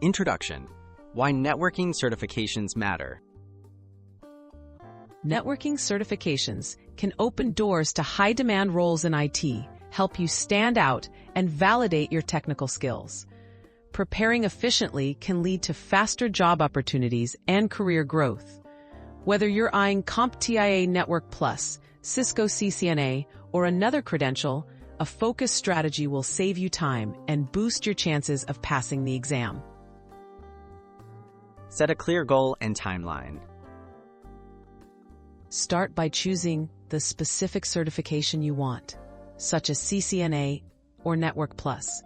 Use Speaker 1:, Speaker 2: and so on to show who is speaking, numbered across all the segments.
Speaker 1: Introduction: Why networking certifications matter.
Speaker 2: Networking certifications can open doors to high-demand roles in IT, help you stand out, and validate your technical skills. Preparing efficiently can lead to faster job opportunities and career growth. Whether you're eyeing CompTIA Network Plus, Cisco CCNA, or another credential, a focused strategy will save you time and boost your chances of passing the exam.
Speaker 1: Set a clear goal and timeline.
Speaker 2: Start by choosing the specific certification you want, such as CCNA or Network Plus.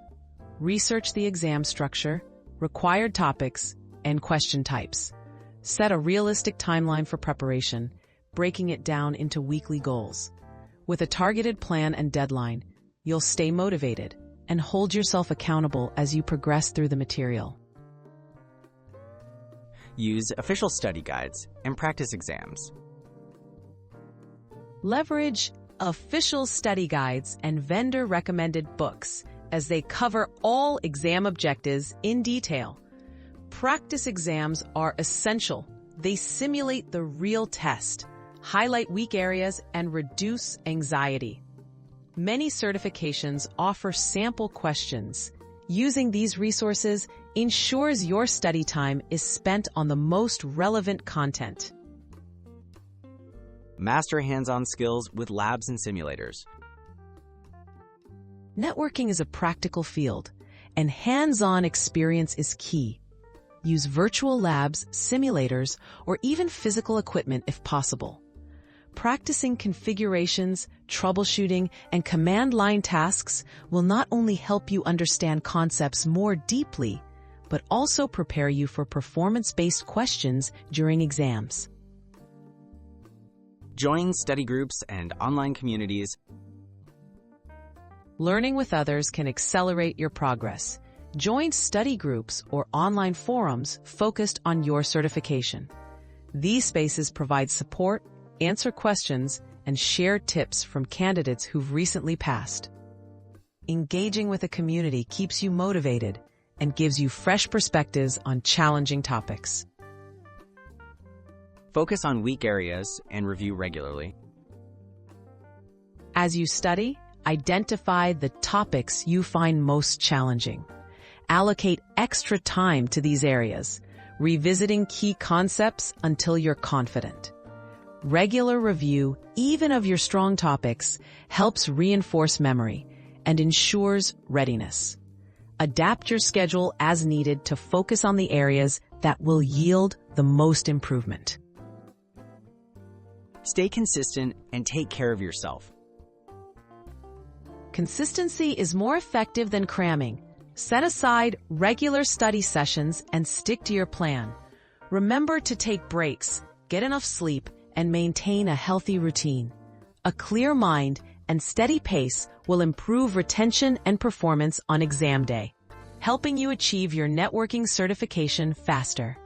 Speaker 2: Research the exam structure, required topics, and question types. Set a realistic timeline for preparation, breaking it down into weekly goals. With a targeted plan and deadline, you'll stay motivated and hold yourself accountable as you progress through the material.
Speaker 1: Use official study guides and practice exams.
Speaker 2: Leverage official study guides and vendor-recommended books as they cover all exam objectives in detail. Practice exams are essential. They simulate the real test, highlight weak areas, and reduce anxiety. Many certifications offer sample questions. Using these resources ensures your study time is spent on the most relevant content.
Speaker 1: Master hands-on skills with labs and simulators.
Speaker 2: Networking is a practical field, and hands-on experience is key. Use virtual labs, simulators, or even physical equipment if possible. Practicing configurations, troubleshooting, and command line tasks will not only help you understand concepts more deeply, but also prepare you for performance-based questions during exams.
Speaker 1: Join study groups and online communities.
Speaker 2: Learning with others can accelerate your progress. Join study groups or online forums focused on your certification. These spaces provide support, answer questions, and share tips from candidates who've recently passed. Engaging with a community keeps you motivated and gives you fresh perspectives on challenging topics.
Speaker 1: Focus on weak areas and review regularly.
Speaker 2: As you study, identify the topics you find most challenging. Allocate extra time to these areas, revisiting key concepts until you're confident. Regular review, even of your strong topics, helps reinforce memory and ensures readiness. Adapt your schedule as needed to focus on the areas that will yield the most improvement.
Speaker 1: Stay consistent and take care of yourself.
Speaker 2: Consistency is more effective than cramming. Set aside regular study sessions and stick to your plan. Remember to take breaks, get enough sleep, and maintain a healthy routine. A clear mind and steady pace will improve retention and performance on exam day, helping you achieve your networking certification faster.